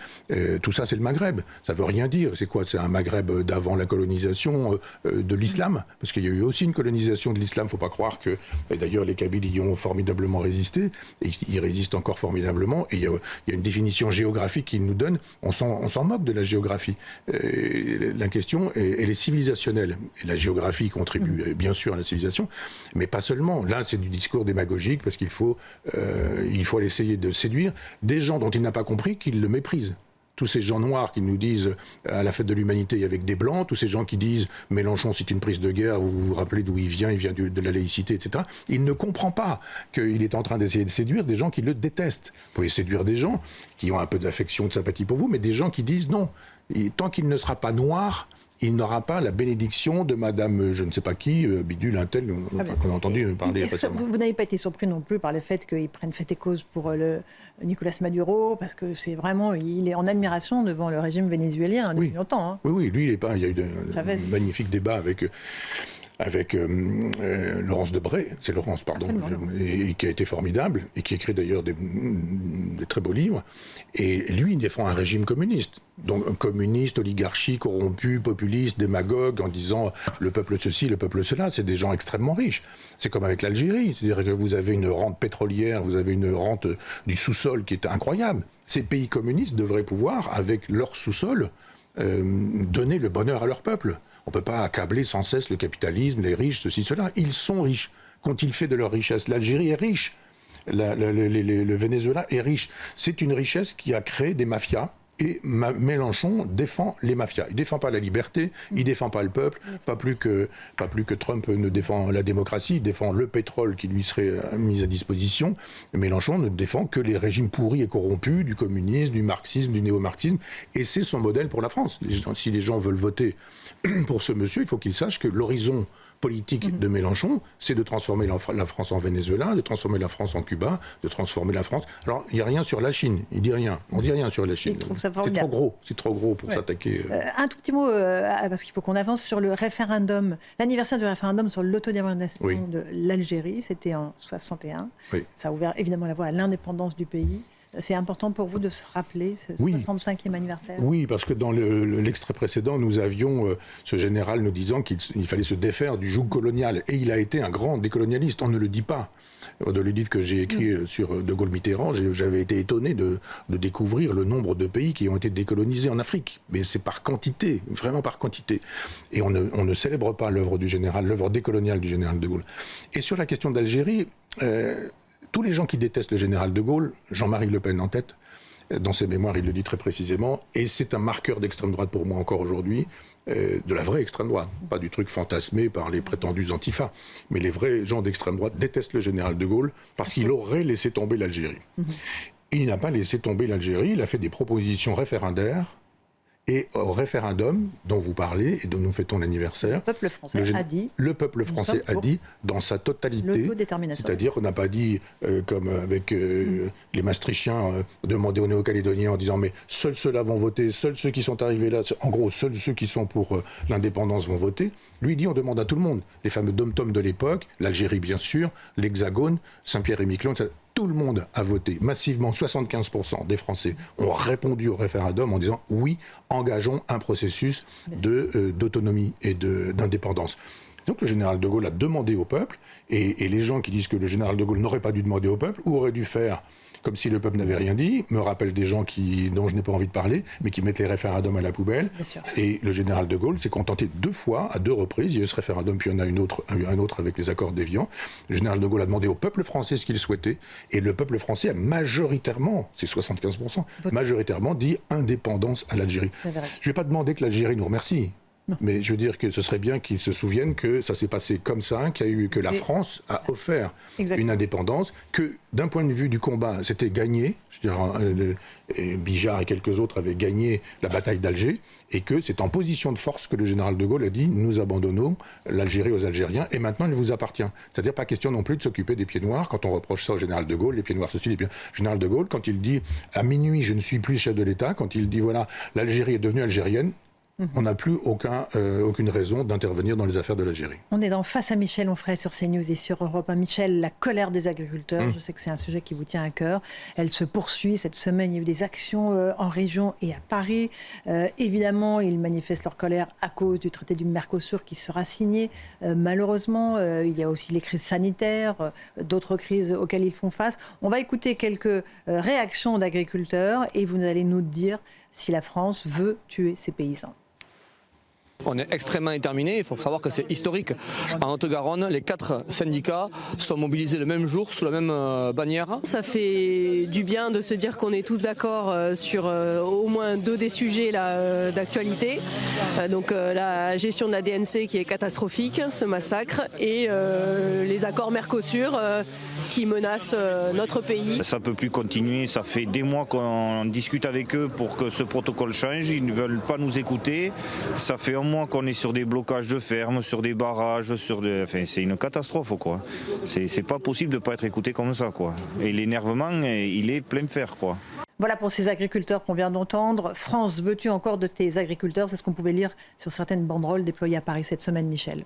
Tout ça, c'est le Maghreb. Ça veut rien dire. C'est quoi ? C'est un Maghreb d'avant la colonisation de l'islam. Parce qu'il y a eu aussi une colonisation de l'islam. Faut pas croire que... Et d'ailleurs, les Kabyles y ont formidablement résisté, et ils résistent encore formidablement, et il y a une définition géographique qu'ils nous donnent, on s'en moque de la géographie. La question, elle est civilisationnelle, et la géographie contribue bien sûr à la civilisation, mais pas seulement. Là, c'est du discours démagogique, parce qu'il faut aller essayer de séduire des gens dont il n'a pas compris qu'ils le méprisent. Tous ces gens noirs qui nous disent à la fête de l'humanité avec des blancs, tous ces gens qui disent Mélenchon c'est une prise de guerre, vous vous rappelez d'où il vient de la laïcité, etc. Il ne comprend pas qu'il est en train d'essayer de séduire des gens qui le détestent. Vous pouvez séduire des gens qui ont un peu d'affection, de sympathie pour vous, mais des gens qui disent non. Et tant qu'il ne sera pas noir, il n'aura pas la bénédiction de madame, je ne sais pas qui, bidule, un tel, qu'on a entendu parler récemment. Vous n'avez pas été surpris non plus par le fait qu'ils prennent fait et cause pour Nicolás Maduro, parce que c'est vraiment, il est en admiration devant le régime vénézuélien depuis longtemps. Hein. Oui, lui, il est pas. Il y a eu un magnifique débat avec Laurence Debré, c'est Laurence, pardon, et qui a été formidable, et qui écrit d'ailleurs des très beaux livres. Et lui, il défend un régime communiste. Donc communiste, oligarchie, corrompu, populiste, démagogue, en disant le peuple ceci, le peuple cela. C'est des gens extrêmement riches. C'est comme avec l'Algérie. C'est-à-dire que vous avez une rente pétrolière, vous avez une rente du sous-sol qui est incroyable. Ces pays communistes devraient pouvoir, avec leur sous-sol, donner le bonheur à leur peuple. On ne peut pas accabler sans cesse le capitalisme, les riches, ceci, cela. Ils sont riches. Qu'ont-ils fait de leur richesse ? L'Algérie est riche. Le Venezuela est riche. C'est une richesse qui a créé des mafias. Et Mélenchon défend les mafias. Il ne défend pas la liberté, il ne défend pas le peuple, pas plus que Trump ne défend la démocratie, il défend le pétrole qui lui serait mis à disposition. Mélenchon ne défend que les régimes pourris et corrompus du communisme, du marxisme, du néo-marxisme, et c'est son modèle pour la France. Si les gens veulent voter pour ce monsieur, il faut qu'ils sachent que l'horizon politique de Mélenchon, c'est de transformer la France en Venezuela, de transformer la France en Cuba, de transformer la France... Alors, il n'y a rien sur la Chine, il dit rien. On dit rien sur la Chine. C'est trop gros pour s'attaquer. Un tout petit mot, parce qu'il faut qu'on avance sur le référendum, l'anniversaire du référendum sur l'autodétermination de l'Algérie, c'était en 61. Oui. Ça a ouvert évidemment la voie à l'indépendance du pays. C'est important pour vous de se rappeler ce 65e anniversaire? Oui, parce que dans l'extrait précédent, nous avions ce général nous disant qu'il fallait se défaire du joug colonial. Et il a été un grand décolonialiste, on ne le dit pas. Dans le livre que j'ai écrit sur De Gaulle-Mitterrand, j'avais été étonné de découvrir le nombre de pays qui ont été décolonisés en Afrique. Mais c'est par quantité, vraiment par quantité. Et on ne célèbre pas l'œuvre décoloniale du général de Gaulle. Et sur la question d'Algérie... tous les gens qui détestent le général de Gaulle, Jean-Marie Le Pen en tête, dans ses mémoires, il le dit très précisément, et c'est un marqueur d'extrême droite pour moi encore aujourd'hui, de la vraie extrême droite, pas du truc fantasmé par les prétendus antifas, mais les vrais gens d'extrême droite détestent le général de Gaulle parce qu'il aurait laissé tomber l'Algérie. Il n'a pas laissé tomber l'Algérie, il a fait des propositions référendaires. Et au référendum dont vous parlez et dont nous fêtons l'anniversaire, le peuple français a dit dans sa totalité, c'est-à-dire qu'on n'a pas dit comme avec les Maastrichtiens demander aux Néo-Calédoniens en disant mais seuls ceux-là vont voter, seuls ceux qui sont arrivés là, en gros seuls ceux qui sont pour l'indépendance vont voter. Lui dit on demande à tout le monde, les fameux dom-toms de l'époque, l'Algérie bien sûr, l'Hexagone, Saint-Pierre-et-Miquelon, etc. Tout le monde a voté massivement, 75% des Français ont répondu au référendum en disant oui, engageons un processus d'autonomie et d'indépendance. Donc le général de Gaulle a demandé au peuple, et les gens qui disent que le général de Gaulle n'aurait pas dû demander au peuple, ou aurait dû faire comme si le peuple n'avait rien dit, me rappellent des gens dont je n'ai pas envie de parler, mais qui mettent les référendums à la poubelle. Et le général de Gaulle s'est contenté 2 fois, à 2 reprises, il y a eu ce référendum, puis il y en a un autre avec les accords d'Évian. Le général de Gaulle a demandé au peuple français ce qu'il souhaitait, et le peuple français a majoritairement, c'est 75%, majoritairement dit indépendance à l'Algérie. Je ne vais pas demander que l'Algérie nous remercie. Non. Mais je veux dire que ce serait bien qu'ils se souviennent que ça s'est passé comme ça, que la France a offert une indépendance, que d'un point de vue du combat, c'était gagné. Je veux dire, Bijard et quelques autres avaient gagné la bataille d'Alger, et que c'est en position de force que le général de Gaulle a dit nous abandonnons l'Algérie aux Algériens, et maintenant il vous appartient. C'est-à-dire pas question non plus de s'occuper des pieds noirs. Quand on reproche ça au général de Gaulle, les pieds noirs ceci, les pieds... Le général de Gaulle, quand il dit à minuit je ne suis plus chef de l'État, quand il dit voilà l'Algérie est devenue algérienne, on n'a plus aucune raison d'intervenir dans les affaires de l'Algérie. On est dans Face à Michel Onfray sur CNews et sur Europe 1. Michel, la colère des agriculteurs, je sais que c'est un sujet qui vous tient à cœur. Elle se poursuit cette semaine. Il y a eu des actions en région et à Paris. Évidemment, ils manifestent leur colère à cause du traité du Mercosur qui sera signé. Malheureusement, il y a aussi les crises sanitaires, d'autres crises auxquelles ils font face. On va écouter quelques réactions d'agriculteurs et vous allez nous dire si la France veut tuer ses paysans. On est extrêmement déterminés, il faut savoir que c'est historique. En Haute-Garonne, les 4 syndicats sont mobilisés le même jour, sous la même bannière. Ça fait du bien de se dire qu'on est tous d'accord sur au moins 2 des sujets d'actualité. Donc la gestion de la DNC qui est catastrophique, ce massacre, et les accords Mercosur qui menacent notre pays. Ça ne peut plus continuer, ça fait des mois qu'on discute avec eux pour que ce protocole change, ils ne veulent pas nous écouter. Ça fait un mois qu'on est sur des blocages de fermes, sur des barrages, enfin, c'est une catastrophe, quoi. C'est pas possible de ne pas être écouté comme ça, quoi. Et l'énervement, il est plein fer, quoi. Voilà pour ces agriculteurs qu'on vient d'entendre. France, veux-tu encore de tes agriculteurs? C'est ce qu'on pouvait lire sur certaines banderoles déployées à Paris cette semaine, Michel.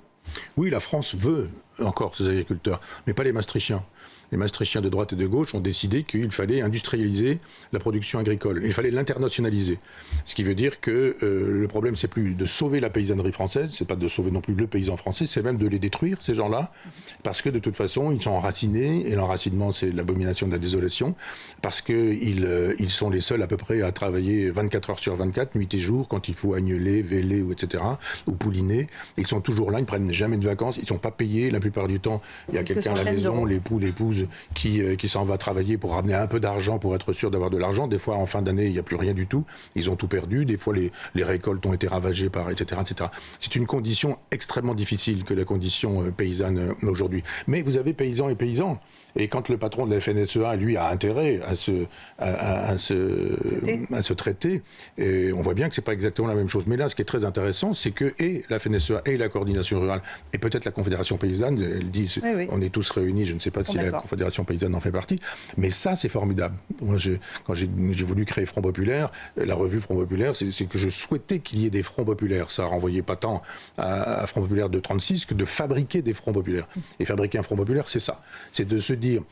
Oui, la France veut encore ces agriculteurs, mais pas les Maastrichtiens. Les Maastrichtiens de droite et de gauche ont décidé qu'il fallait industrialiser la production agricole. Il fallait l'internationaliser. Ce qui veut dire que le problème, c'est plus de sauver la paysannerie française, c'est pas de sauver non plus le paysan français, c'est même de les détruire, ces gens-là, parce que de toute façon, ils sont enracinés, et l'enracinement, c'est l'abomination de la désolation, parce qu'ils sont les seuls à peu près à travailler 24 heures sur 24, nuit et jour, quand il faut agneler, véler, etc., ou pouliner. Ils sont toujours là, ils ne prennent jamais de vacances, ils ne sont pas payés la plupart du temps. Il y a quelqu'un à la maison, l'époux, l'épouse, qui s'en va travailler pour ramener un peu d'argent, pour être sûr d'avoir de l'argent. Des fois, en fin d'année, il n'y a plus rien du tout. Ils ont tout perdu. Des fois, les récoltes ont été ravagées par, etc., etc. C'est une condition extrêmement difficile que la condition paysanne aujourd'hui. Mais vous avez paysans et paysans. Et quand le patron de la FNSEA, lui, a intérêt à se traiter, et on voit bien que ce n'est pas exactement la même chose. Mais là, ce qui est très intéressant, c'est que et la FNSEA et la coordination rurale général. Et peut-être la Confédération paysanne, elle dit, on est tous réunis, je ne sais pas si la Confédération paysanne en fait partie, mais ça, c'est formidable. Moi, quand j'ai voulu créer Front Populaire, la revue Front Populaire, c'est que je souhaitais qu'il y ait des fronts populaires. Ça renvoyait pas tant à Front Populaire de 36 que de fabriquer des fronts populaires. Et fabriquer un Front Populaire, c'est ça. C'est de se dire,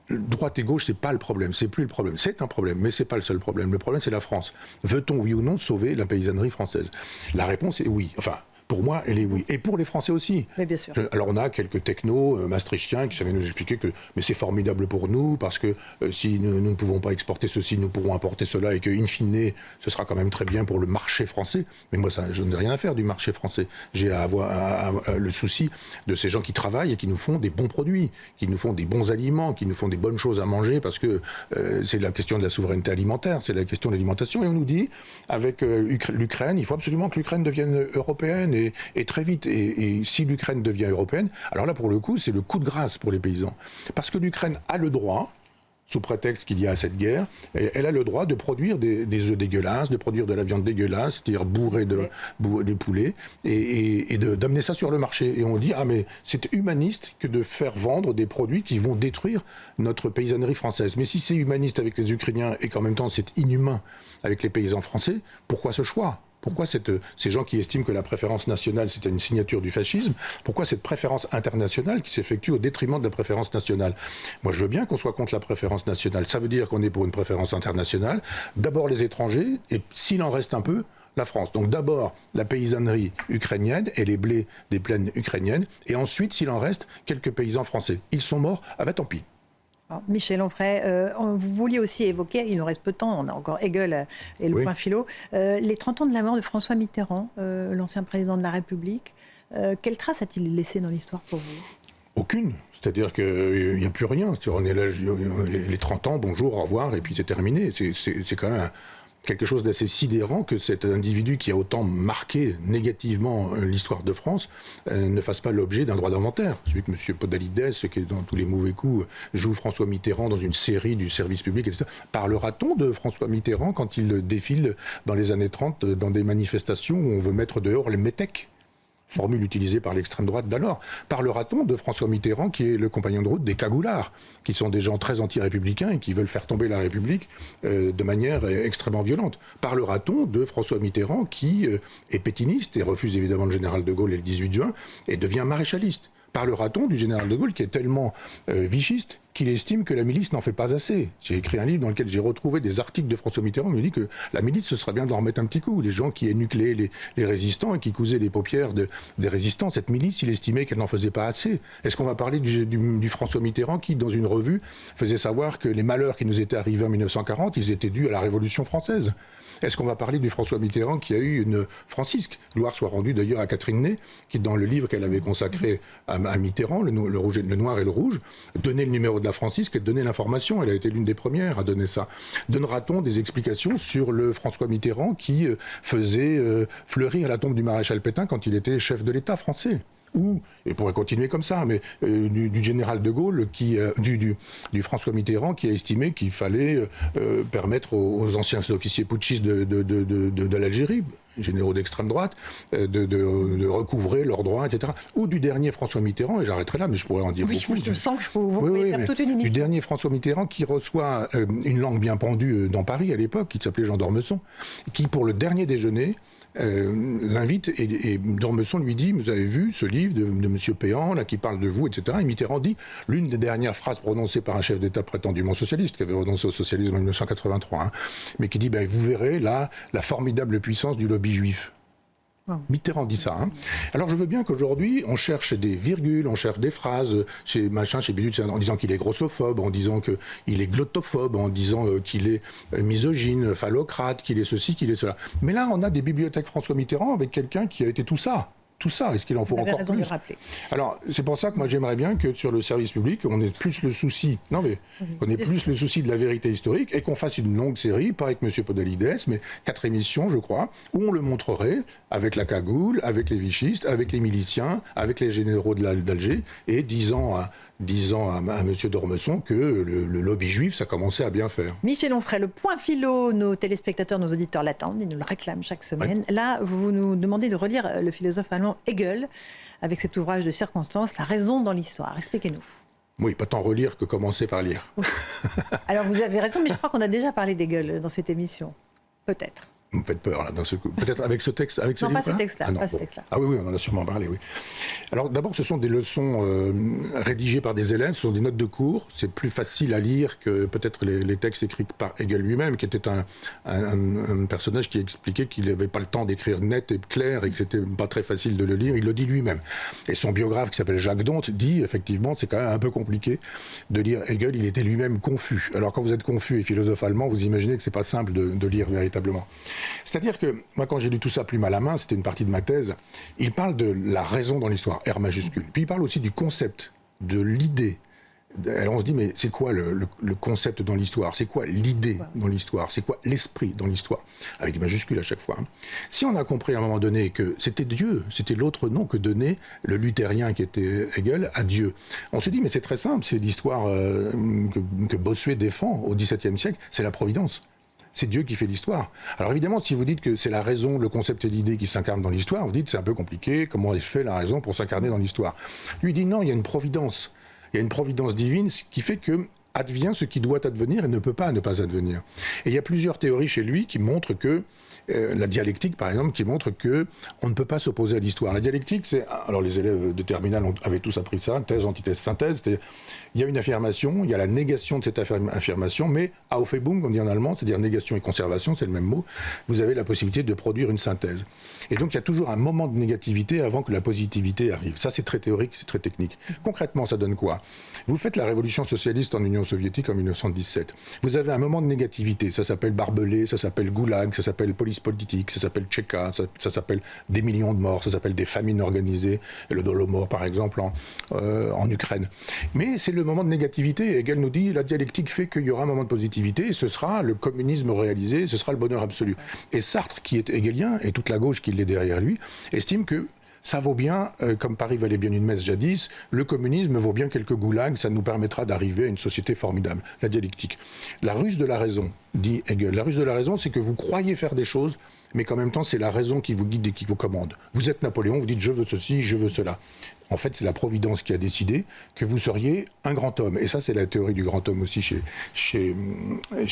droite et gauche, c'est pas le problème, c'est plus le problème. C'est un problème, mais c'est pas le seul problème. Le problème, c'est la France. Veut-on, oui ou non, sauver la paysannerie française? La réponse est oui. Enfin, pour moi, elle est oui. Et pour les Français aussi. Mais bien sûr. Alors, on a quelques technos maastrichtiens qui savaient nous expliquer que mais c'est formidable pour nous, parce que si nous ne pouvons pas exporter ceci, nous pourrons importer cela, et que, in fine, ce sera quand même très bien pour le marché français. Mais moi, je n'ai rien à faire du marché français. J'ai à avoir le souci de ces gens qui travaillent et qui nous font des bons produits, qui nous font des bons aliments, qui nous font des bonnes choses à manger, parce que c'est la question de la souveraineté alimentaire, c'est la question de l'alimentation. Et on nous dit, avec l'Ukraine, il faut absolument que l'Ukraine devienne européenne, et très vite. Et si l'Ukraine devient européenne, alors là, pour le coup, c'est le coup de grâce pour les paysans. Parce que l'Ukraine a le droit, sous prétexte qu'il y a cette guerre, elle a le droit de produire des œufs dégueulasses, de produire de la viande dégueulasse, c'est-à-dire bourrée des poulets, et d'amener ça sur le marché. Et on dit, ah mais c'est humaniste que de faire vendre des produits qui vont détruire notre paysannerie française. Mais si c'est humaniste avec les Ukrainiens et qu'en même temps c'est inhumain avec les paysans français, pourquoi ce choix ? Pourquoi ces gens qui estiment que la préférence nationale, c'est une signature du fascisme, pourquoi cette préférence internationale qui s'effectue au détriment de la préférence nationale? Moi, je veux bien qu'on soit contre la préférence nationale. Ça veut dire qu'on est pour une préférence internationale. D'abord les étrangers, et s'il en reste un peu, la France. Donc d'abord la paysannerie ukrainienne et les blés des plaines ukrainiennes, et ensuite, s'il en reste, quelques paysans français. Ils sont morts, ah ben tant pis. Alors, Michel Onfray, vous vouliez aussi évoquer, il nous reste peu de temps, on a encore Hegel et le point philo, les 30 ans de la mort de François Mitterrand, l'ancien président de la République. Quelle trace a-t-il laissé dans l'histoire pour vous? Aucune. C'est-à-dire qu'il n'y a plus rien. On est là, les 30 ans, bonjour, au revoir, et puis c'est terminé. C'est quand même quelque chose d'assez sidérant que cet individu qui a autant marqué négativement l'histoire de France ne fasse pas l'objet d'un droit d'inventaire. Celui que M. Podalides, qui dans tous les mauvais coups joue François Mitterrand dans une série du service public, etc. Parlera-t-on de François Mitterrand quand il défile dans les années 30 dans des manifestations où on veut mettre dehors les métèques ? Formule utilisée par l'extrême droite d'alors. Parlera-t-on de François Mitterrand, qui est le compagnon de route des cagoulards, qui sont des gens très anti-républicains et qui veulent faire tomber la République de manière extrêmement violente? Parlera-t-on de François Mitterrand, qui est pétiniste et refuse évidemment le général de Gaulle et le 18 juin, et devient maréchaliste? Parlera-t-on du général de Gaulle qui est tellement vichiste qu'il estime que la milice n'en fait pas assez? J'ai écrit un livre dans lequel j'ai retrouvé des articles de François Mitterrand qui me dit que la milice, ce serait bien d'en remettre un petit coup. Les gens qui énucléaient les résistants et qui cousaient les paupières des résistants, cette milice, il estimait qu'elle n'en faisait pas assez. Est-ce qu'on va parler du François Mitterrand qui, dans une revue, faisait savoir que les malheurs qui nous étaient arrivés en 1940, ils étaient dus à la Révolution française? Est-ce qu'on va parler du François Mitterrand qui a eu une francisque? Gloire soit rendue d'ailleurs à Catherine Ney, qui dans le livre qu'elle avait consacré à Mitterrand, le noir et le rouge, donnait le numéro de la francisque et donnait l'information. Elle a été l'une des premières à donner ça. Donnera-t-on des explications sur le François Mitterrand qui faisait fleurir la tombe du maréchal Pétain quand il était chef de l'État français? Ou, et pourrait continuer comme ça, mais du général de Gaulle, du François Mitterrand qui a estimé qu'il fallait permettre aux anciens officiers putschistes de l'Algérie, généraux d'extrême droite, de recouvrer leurs droits, etc. Ou du dernier François Mitterrand, et j'arrêterai là, mais je pourrais en dire beaucoup. Je sens que vous pouvez faire toute une émission. Du dernier François Mitterrand qui reçoit une langue bien pendue dans Paris à l'époque, qui s'appelait Jean d'Ormesson, qui pour le dernier déjeuner l'invite, et d'Ormesson lui dit, vous avez vu ce livre de M. Péan, là, qui parle de vous, etc. Et Mitterrand dit l'une des dernières phrases prononcées par un chef d'État prétendument socialiste, qui avait renoncé au socialisme en 1983, mais qui dit, vous verrez là la formidable puissance du lobby juif. Mitterrand dit ça. Alors je veux bien qu'aujourd'hui on cherche des virgules, on cherche des phrases chez Bidule, en disant qu'il est grossophobe, en disant qu'il est glottophobe, en disant qu'il est misogyne, phallocrate, qu'il est ceci, qu'il est cela. Mais là on a des bibliothèques François Mitterrand avec quelqu'un qui a été tout ça. Tout ça, est-ce qu'il en faut encore plus? Alors, c'est pour ça que moi j'aimerais bien que sur le service public, on ait plus le souci, plus le souci de la vérité historique et qu'on fasse une longue série, pas avec M. Podalides, mais 4 émissions, je crois, où on le montrerait avec la cagoule, avec les vichistes, avec les miliciens, avec les généraux d'Alger, et disant à M. d'Ormesson que le lobby juif, ça commençait à bien faire. Michel Onfray, le point philo, nos téléspectateurs, nos auditeurs l'attendent, ils nous le réclament chaque semaine. Ouais. Là, vous nous demandez de relire le philosophe allemand parlons Hegel, avec cet ouvrage de circonstance, La raison dans l'histoire. Expliquez-nous. Oui, pas tant relire que commencer par lire. Oui. Alors vous avez raison, mais je crois qu'on a déjà parlé d'Hegel dans cette émission. Peut-être. Vous me faites peur, là, d'un seul coup. Peut-être avec ce texte, avec ce non, livre. Pas ce texte-là. Ah, non, ce texte-là. Ah oui, on en a sûrement parlé, oui. Alors d'abord, ce sont des leçons rédigées par des élèves, ce sont des notes de cours. C'est plus facile à lire que peut-être les textes écrits par Hegel lui-même, qui était un personnage qui expliquait qu'il n'avait pas le temps d'écrire net et clair et que c'était pas très facile de le lire. Il le dit lui-même. Et son biographe, qui s'appelle Jacques Donte, dit effectivement, c'est quand même un peu compliqué de lire Hegel. Il était lui-même confus. Alors quand vous êtes confus et philosophe allemand, vous imaginez que c'est pas simple de lire véritablement. C'est-à-dire que, moi, quand j'ai lu tout ça plume à la main, c'était une partie de ma thèse, il parle de la raison dans l'histoire, R majuscule. Puis il parle aussi du concept, de l'idée. Alors on se dit, mais c'est quoi le concept dans l'histoire? C'est quoi l'idée dans l'histoire? C'est quoi l'esprit dans l'histoire? Avec des majuscules à chaque fois. Si on a compris à un moment donné que c'était Dieu, c'était l'autre nom que donnait le luthérien qui était Hegel à Dieu, on se dit, mais c'est très simple, c'est l'histoire que Bossuet défend au XVIIe siècle, c'est la providence. C'est Dieu qui fait l'histoire. Alors évidemment, si vous dites que c'est la raison, le concept et l'idée qui s'incarnent dans l'histoire, vous dites c'est un peu compliqué, comment elle fait la raison pour s'incarner dans l'histoire? Lui dit non, il y a une providence. Il y a une providence divine qui fait que advient ce qui doit advenir et ne peut pas ne pas advenir. Et il y a plusieurs théories chez lui qui montrent que, la dialectique par exemple, qui montre que on ne peut pas s'opposer à l'histoire. La dialectique, c'est, alors les élèves de terminale avaient tous appris ça, thèse, antithèse, synthèse, il y a une affirmation, il y a la négation de cette affirmation, mais Aufhebung, on dit en allemand, c'est-à-dire négation et conservation, c'est le même mot, vous avez la possibilité de produire une synthèse. Et donc il y a toujours un moment de négativité avant que la positivité arrive. Ça c'est très théorique, c'est très technique. Concrètement, ça donne quoi? Vous faites la révolution socialiste en Union soviétique en 1917. Vous avez un moment de négativité, ça s'appelle barbelé, ça s'appelle goulag, ça s'appelle police politique, ça s'appelle Tchéka, ça s'appelle des millions de morts, ça s'appelle des famines organisées, le Dolomor par exemple en Ukraine. Mais c'est le moment de négativité. Hegel nous dit la dialectique fait qu'il y aura un moment de positivité et ce sera le communisme réalisé, ce sera le bonheur absolu. Et Sartre, qui est hegelien, et toute la gauche qui l'est derrière lui, estime que ça vaut bien, comme Paris valait bien une messe jadis, le communisme vaut bien quelques goulags, ça nous permettra d'arriver à une société formidable. La dialectique. La ruse de la raison, dit Hegel. La ruse de la raison, c'est que vous croyez faire des choses, mais qu'en même temps, c'est la raison qui vous guide et qui vous commande. Vous êtes Napoléon, vous dites je veux ceci, je veux cela. En fait, c'est la Providence qui a décidé que vous seriez un grand homme. Et ça, c'est la théorie du grand homme aussi chez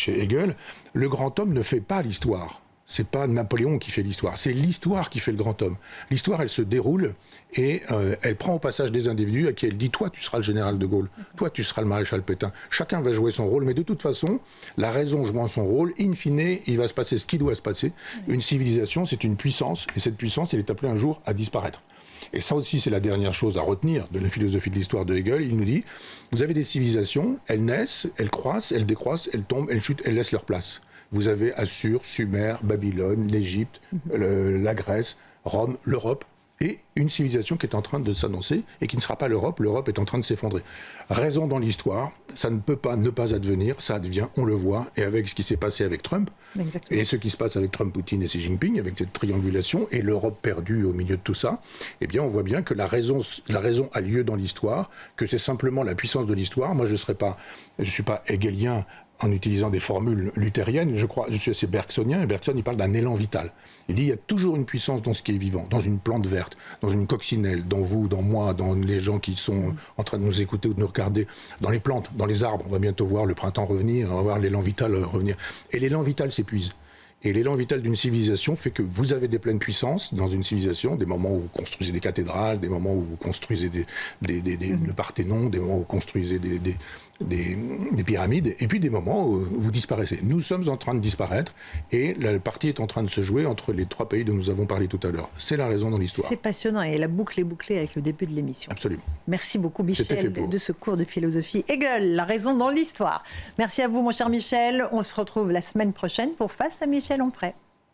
Hegel. Le grand homme ne fait pas l'histoire. C'est pas Napoléon qui fait l'histoire, c'est l'histoire qui fait le grand homme. L'histoire, elle se déroule et elle prend au passage des individus à qui elle dit « Toi, tu seras le général de Gaulle. Toi, tu seras le maréchal Pétain. » Chacun va jouer son rôle, mais de toute façon, la raison jouant son rôle, in fine, il va se passer ce qui doit se passer. Une civilisation, c'est une puissance, et cette puissance, elle est appelée un jour à disparaître. Et ça aussi, c'est la dernière chose à retenir de la philosophie de l'histoire de Hegel. Il nous dit, vous avez des civilisations, elles naissent, elles croissent, elles décroissent, elles tombent, elles chutent, elles laissent leur place. Vous avez Assur, Sumer, Babylone, l'Égypte, la Grèce, Rome, l'Europe, et une civilisation qui est en train de s'annoncer et qui ne sera pas l'Europe. L'Europe est en train de s'effondrer. Raison dans l'histoire, ça ne peut pas ne pas advenir, ça advient, on le voit, et avec ce qui s'est passé avec Trump, exactement, et ce qui se passe avec Trump, Poutine et Xi Jinping, avec cette triangulation, et l'Europe perdue au milieu de tout ça, eh bien on voit bien que la raison a lieu dans l'histoire, que c'est simplement la puissance de l'histoire. Moi je suis pas hegelien en utilisant des formules luthériennes, je suis assez bergsonien, et Bergson il parle d'un élan vital. Il dit il y a toujours une puissance dans ce qui est vivant, dans une plante verte, dans une coccinelle, dans vous, dans moi, dans les gens qui sont en train de nous écouter ou de nous regarder, dans les plantes, dans les arbres. On va bientôt voir le printemps revenir, on va voir l'élan vital revenir. Et l'élan vital s'épuise. Et l'élan vital d'une civilisation fait que vous avez des pleines puissances dans une civilisation, des moments où vous construisez des cathédrales, des moments où vous construisez le Parthénon, des moments où vous construisez des pyramides, et puis des moments où vous disparaissez. Nous sommes en train de disparaître, et la partie est en train de se jouer entre les trois pays dont nous avons parlé tout à l'heure. C'est la raison dans l'histoire. C'est passionnant, et la boucle est bouclée avec le début de l'émission. Absolument. Merci beaucoup Michel de ce cours de philosophie. Hegel, la raison dans l'histoire. Merci à vous mon cher Michel. On se retrouve la semaine prochaine pour Face à Michel Onfray.